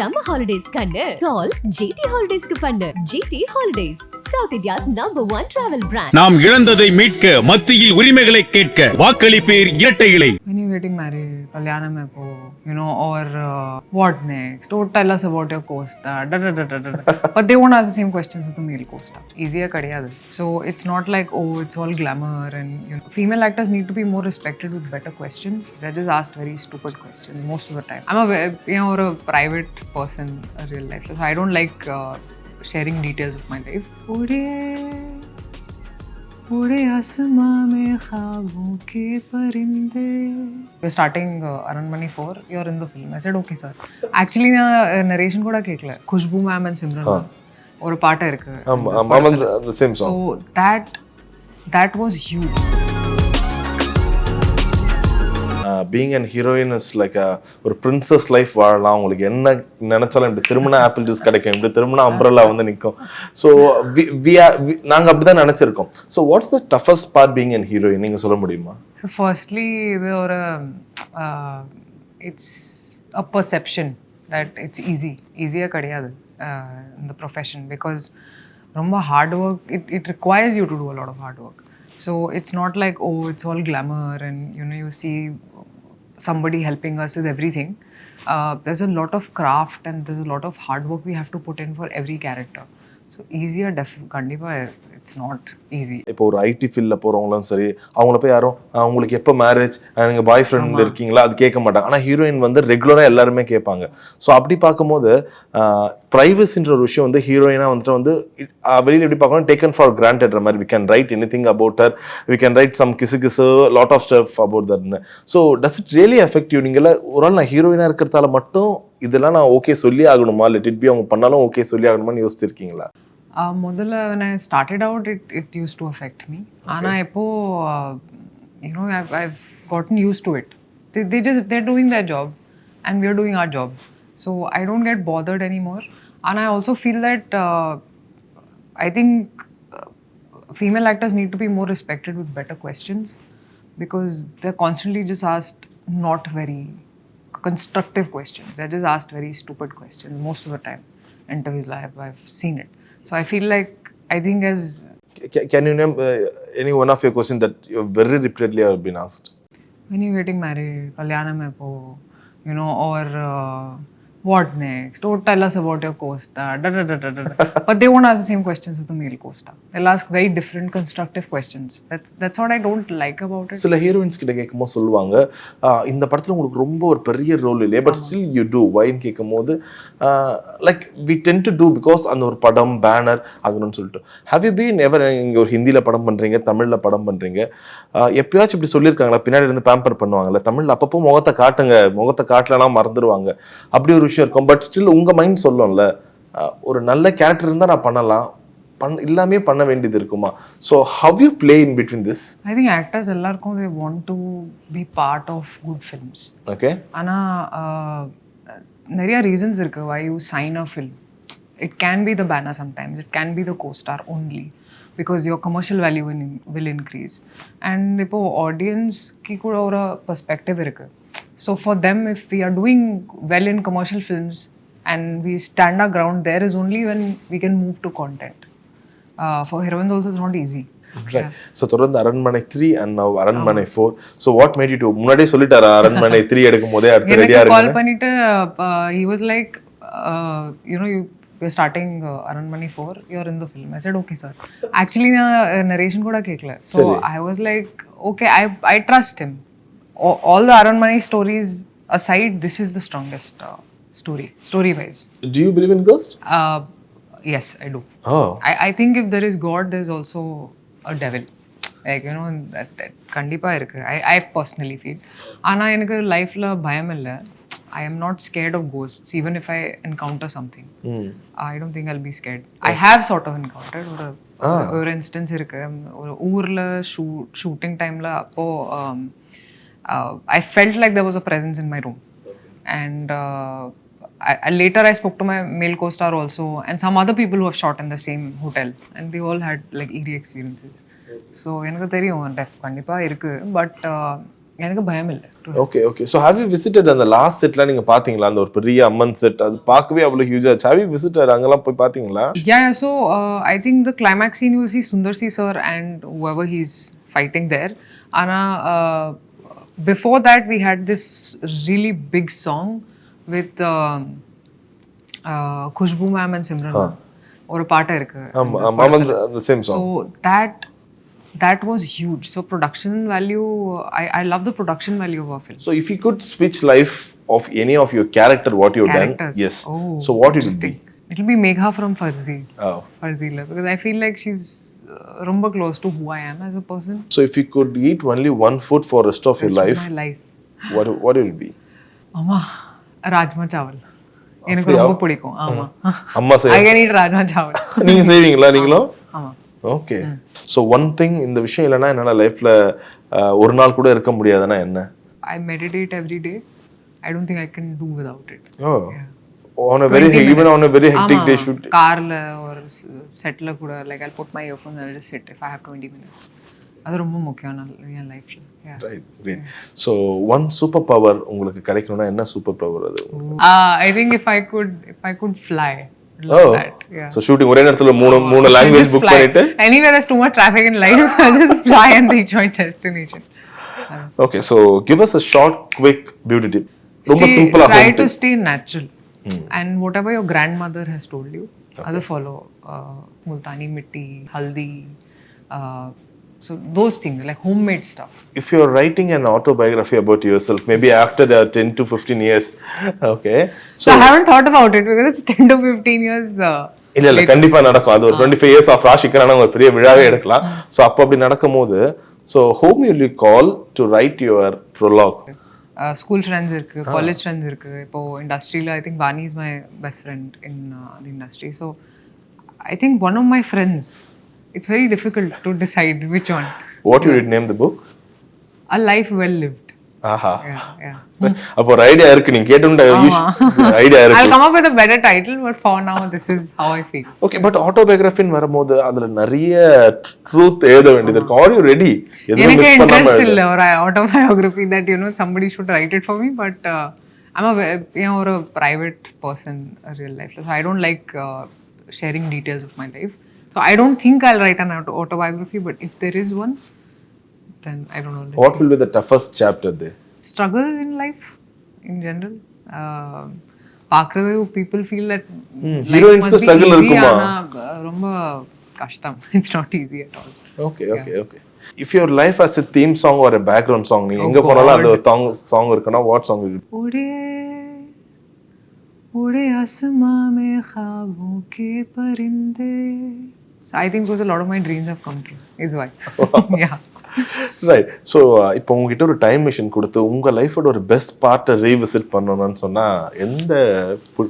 summer holidays kannu call GT Holidays ku pannu. GT Holidays, South India's #1 travel brand. நாம் இழந்ததை மீட்க மத்தியில் உரிமைகளை கேட்க வாக்களிப்பேர் இரட்டை இலை. When you're getting married, kalyanam hai po, or what next? Don't tell us about your co-star. But they won't ask the same questions as the male co-star. Easier kadiyadu. So it's not like, oh, it's all glamour and female actors need to be more respected with better questions. They just asked very stupid questions most of the time. I'm a private person in real life, so I don't like sharing details of my life. You're starting Aranmanai 4, you're in the film. I said, okay sir. Actually, narration kuda kekla. Khushbu ma'am and Simran or a part irukku. The same song. So that was huge. Being an heroine is like ஒரு princess life வாழலாம். உங்களுக்கு என்ன நினைச்சாலும் இப்படி திரும்பினா apple juice கிடைக்கும், இப்படி திரும்பினா அம்ப்ரெல்லா வந்து நிற்கும். ஸோ நாங்க அப்படிதான் நினைச்சிருக்கோம். So what's the toughest part being an heroine நீங்க சொல்ல முடியுமா? So firstly, இது ஒரு it's a perception that it's easier கிடையாது in the profession because ரொம்ப hard work, it requires you to do a lot of hard work. So it's not like, oh, it's all glamour and you see somebody helping us with everything. There's a lot of craft and there's a lot of hard work we have to put in for every character. So easier kandipa it's not easy. இப்போ ஒரு ID ஃபீல்ட்ல போறவங்களும் சரி, அவங்கள போய் யாரும் உங்களுக்கு எப்போ marriage, நீங்க பாய் ஃப்ரெண்ட் இருக்கீங்களா அது கேட்க மாட்டாங்க. ஆனா ஹீரோயின் வந்து ரெகுலரா எல்லாருமே கேட்பாங்க. ஸோ அப்படி பார்க்கும்போது பிரைவசின்ற ஒரு விஷயம் வந்து ஹீரோயினா வந்துட்டு வந்து வெளியில எப்படி பார்க்கணும், டேக்கன் ஃபார் கிராண்டட் மாதிரி. We can write anything about her, we can write some கிசு லாட் ஆஃப் ஸ்டஃப் அபவுட் தட்னு. So does it really affect you? நீங்கள ஒரு நாள் நான் ஹீரோயினா இருக்கிறதால மட்டும் இதெல்லாம் நான் ஓகே சொல்லி ஆகணுமா, லெட் இட் பி அவங்க பண்ணாலும் ஓகே சொல்லி ஆகணுமான்னு யோசிச்சிருக்கீங்களா? முதல்ல when I started out it used to affect me. ஆனா இப்போ I've gotten used to it. They're doing their job and we're doing our job. So I don't get bothered anymore. And I also feel that I think female actors need to be more respected with better questions because they're constantly just asked not very constructive questions. They're just asked very stupid questions most of the time. Interviews I've seen it. So I feel like, I think as... Can you name any one of your questions that you very repeatedly have been asked? When you're getting married, kalyanam hai po, or what next? Don't tell us about your co-star. But they won't ask the same questions as the male co-star. They'll ask very different constructive questions. That's what I don't like about it. சில heroines கிட்ட கேட்கும்போது சொல்லுவாங்க, இந்த படத்துல உங்களுக்கு ரொம்ப ஒரு பெரிய ரோல் இல்லையே, பட் ஸ்டில் யூ டூ வைன்னு கேட்கும்போது like we tend to do because அந்த ஒரு படம் பேனர் ஆகணும்னு சொல்லிட்டு. ஹேவ் யூ பீன் எவர், இங்கே ஒரு ஹிந்தியில் படம் பண்ணுறீங்க, தமிழில் படம் பண்ணுறீங்க, எப்பயாச்சும் இப்படி சொல்லியிருக்காங்களா, பின்னாடி இருந்து பேம்பர் பண்ணுவாங்கல்ல, தமிழில் அப்பப்போ முகத்தை காட்டலாம் மறந்துடுவாங்க, அப்படி ஒரு விஷயம் இருக்கும். பட் ஸ்டில் உங்க மைண்ட் சொல்லும்ல, ஒரு நல்ல கேரக்டர் இருந்தா நான் பண்ணலாம், எல்லாமே பண்ண வேண்டியது இருக்குமா? So how you play in between this? I think actors எல்லாருக்கும் they want to be part of good films. Okay. ஆனா நிறைய reasons இருக்கு why you sign a film. It can be the banner sometimes, it can be the co-star only because your commercial value will increase. And இப்போ audience ki kuda ஒரு perspective இருக்கு. So for them, if we are doing well in commercial films and we stand our ground, there is only when we can move to content. For heroines also, it's not easy. Right. Yeah. So தொடர்ந்து அரண்மனை 3 and now அரண்மனை 4. So what made you to முன்னாடியே சொல்லிட்டாரா அரண்மனை 3 எடுக்கும்போதே அடுத்து ரெடியா இருக்கு? கால் பண்ணிட்டு he was like you're starting Aranmanai 4, you're in the film. I said okay sir. Actually narration kuda kekla. So I was like okay, I trust him. All the Aranmanai stories aside, this is the strongest story wise. Do you believe in ghosts? Yes, I do. Oh. I think if there is God, there's also a devil. Like that kandipa irukku. I personally feel. Ana enakku life la bayam illa. I am not scared of ghosts even if I encounter something. I don't think I'll be scared. I have sort of encountered ஒரு instance இருக்கு. ஒரு ஊர்ல shooting time la appo I felt like there was a presence in my room. And later I spoke to my male co-star also and some other people who have shot in the same hotel and they all had like eerie experiences. So enakku theriyum kandipa irukku, but எனக்கு பயம் இல்லை. Okay. So have you visited அந்த last செட்ல நீங்க பாத்தீங்களா? அந்த ஒரு பெரிய அம்மன் செட் அது பார்க்கவே அவ்வளவு ஹியூஜா இருந்துச்சு. Have you visited அங்கலாம் போய் பாத்தீங்களா? Yeah, so I think the climax scene you see Sundar C sir and whoever he's fighting there. Ana before that we had this really big song with Khushbu ma'am and Simran ma'am. ஒரு பாட்டு இருக்கு. ஆமா the same song. So that was huge. So production value, I love the production value of our film. So if you could switch life of any of your character, what you've done, yes. So what it will be? It will be Megha from Farzi. Oh. Farzila, because I feel like she's rumba close to who I am as a person. So if you could eat only one food for rest of your life, my life, what it will be? Amma, rajma chawal. எனக்கு ரொம்ப பிடிக்கும். ஆமா. அம்மா I can eat rajma chawal. நீங்க செய்வீங்களா நீங்களும்? ஆமா. Okay. So one thing இந்த விஷயம் இல்லைன்னா என்னால் லைஃப்ல ஒரு நாள் கூட இருக்க முடியாதுன்னா என்ன? I meditate every day. I don't think I can do without it. Oh. Yeah. On a very even on a very hectic day shoot. கார்ல ஒரு செட்ல கூட like I'll put my earphones and I'll just sit if I have 20 minutes. அது ரொம்ப முக்கியம் என் லைஃப்ல. Right, great. So one super power உங்களுக்கு கிடைக்கணும்னா என்ன சூப்பர் பவர் அது? I think if I could fly. That, yeah. So shooting ஒரே நேரத்துல மூணு language book பண்ணிட்டு anywhere there's too much traffic in life so I'll just fly and reach my destination. Okay, so give us a short quick beauty tip. ரொம்ப சிம்பிளா try to stay natural and whatever your grandmother has told you other follow. Multani mitti, haldi, so those things like homemade stuff. If you're writing an autobiography about yourself maybe after 10 to 15 years, okay, so I haven't thought about it because it's 10 to 15 years இல்ல கண்டிப்பா நடக்கும். அது ஒரு 25 years of Raashii Khanna ஒரு பெரிய விழாவே எடுக்கலாம். So அப்படி நடக்கும்போது so whom will you call to write your prologue? School friends irukku, college friends irukku. Ipo industry la I think Vani is my best friend in the industry. So I think one of my friends, it's very difficult to decide which one. What you would name the book? A Life Well Lived. Aha. Yeah. அப்ப ஒரு idea இருக்கு நீங்க கேட்டுண்ட idea இருக்கு. I'll come up with a better title but for now this is how I feel. Okay, but autobiography ன்னு வரும்போது அதுல நிறைய truth எழுத வேண்டியது இருக்கு. Are you ready? எனக்கு இன்ட்ரஸ்ட் இல்ல ஒரு autobiography that somebody should write it for me but I'm a private person a real life. So I don't like sharing details of my life. So I don't think I'll write an autobiography but if there is one then I don't know. What will be the toughest chapter there? Struggle in life in general. Paakradhu people feel that heroines ku struggle irukuma romba kashtam. It's not easy at all. Okay. If your life has a theme song or a background song நீங்க எங்க போனாலும் அந்த ஒரு song இருக்குனா what song will it? उड़े आसमां में ख्वाबों के परिंदे. So I think because a lot of my dreams have come true is why. Yeah. Right. So இப்போ உங்ககிட்ட ஒரு டைம் மிஷின் கொடுத்து உங்க லைஃபோட ஒரு பெஸ்ட் பார்ட்டை ரீவிசிட் பண்ணணும்னு சொன்னா எந்த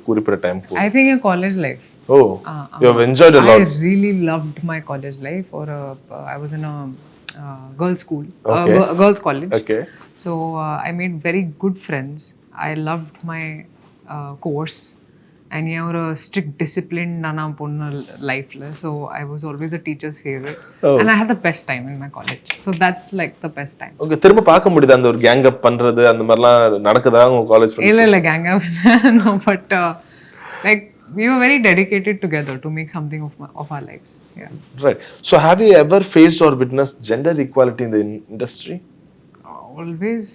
குறிப்பிட்ட time? I think your college life. Oh, you have enjoyed a lot. I really loved my college life. I was in a girls' school, girls' college. Okay. So I made very good friends. I loved my course. And ஒரு strict discipline நானா பொண்ணு லைஃப்ல so I was always a teacher's favorite. And I had the best time in my college, so that's like the best time. Okay, திரும்ப பார்க்க முடியுது அந்த ஒரு gang அப் பண்றது அந்த மாதிரிலாம் நடக்குதா உங்க காலேஜ் ஃப்ரெண்ட்ஸ்? இல்ல gang up no but like we were very dedicated together to make something of our lives. Yeah. Right. So have you ever faced or witnessed gender equality in the industry? Always.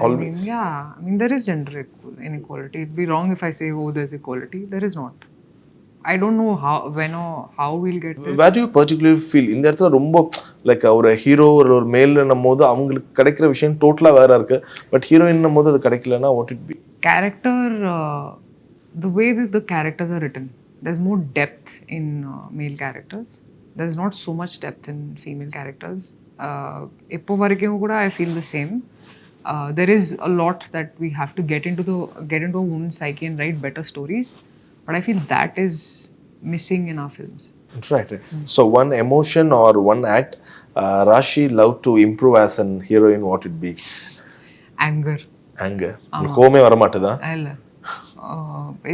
Always. I mean there is gender inequality. It'd be wrong if I say there's equality. There is not. I don't know how we'll get there. Where do you particularly feel இந்த இடத்துல ரொம்ப like ஒரு hero ஒரு மேல்னும் போது அவங்களுக்கு கிடைக்கிற விஷயம் டோட்டலா வேற இருக்கு பட் ஹீரோயின்னும் போது அது கிடைக்கலனா what it be? Character the way that the characters are written, there's more depth in male characters. There's not so much depth in female characters. இப்போ வரைக்கும் கூட I feel the same. There is a lot that we have to get into a woman's psyche and write better stories, but I feel that is missing in our films. Right. So one emotion or one act Raashii loved to improve as an heroine, what it be? Anger. கோமே வர மாட்டதா? இல்ல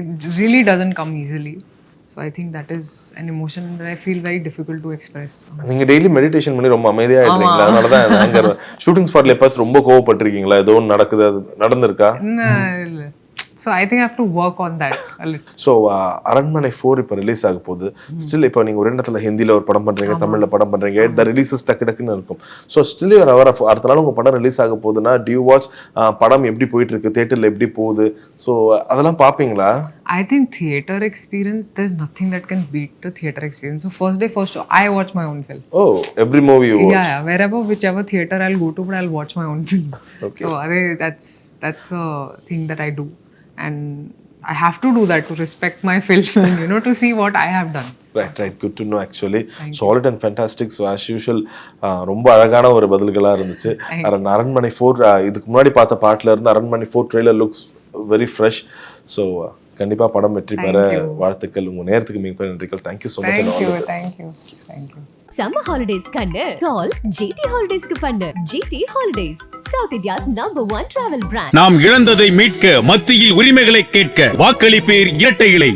it really doesn't come easily, So I think that is an emotion that I feel very difficult to express. நீங்க daily meditation பண்ணி ரொம்ப அமைதியா ஆயிடுறீங்களா? அதனால தான் anchor shooting ஸ்பாட்ல எப்பயாச்சும் ரொம்ப கோவப்பட்டிருக்கீங்களா? ஏதோ ஒன்று நடக்குது, அது நடந்திருக்கா? இல்ல. So I think I have to work on that a little. So அரண்மனை 4 இப்போ ரிலீஸ் ஆக போகுது. ஸ்டில் இப்போ நீங்கள் ஒரு இடத்துல ஹிந்தியில் ஒரு படம் பண்ணுறீங்க, தமிழில் படம் பண்ணுறீங்க, த ரிலீஸஸ் டக்கு டக்குன்னு இருக்கும். ஸோ ஸ்டில் யூர் அவர் அடுத்த நாள் உங்கள் படம் ரிலீஸ் ஆக போகுதுன்னா டியூ வாட்ச் படம் எப்படி போயிட்டு இருக்கு, தியேட்டரில் எப்படி போகுது, ஸோ அதெல்லாம் பார்ப்பீங்களா? I think theater experience, there's nothing that can beat the theater experience. So first day, first show, I watch my own film. Oh, every movie you watch? Yeah, wherever, whichever theater I'll go to, but I'll watch my own film. Okay. So that's a thing that I do. And I have to do that to respect my film and, you know, to see what I have done. Right. Good to know actually. Solid and fantastic. So as usual, ரொம்ப அழகான ஒரு பதில்களா இருந்துச்சு. அரண்மனை 4 இதுக்கு முன்னாடி பார்த்த பாட்டுல இருந்து அரண்மனை 4 trailer looks very fresh. So கண்டிப்பா படம் வெற்றி பெற வாழ்த்துக்கள். உங்க நேரத்துக்கு மிக நன்றிகள். Thank you so much. Thank you. Summer holidays kannu call GT Holidays ku pannu. GT Holidays, South India's #1 travel brand. நாம் இழந்ததை மீட்க, மத்தியில் உரிமைகளை கேட்க வாக்களிப்பேர் இரட்டை இலை.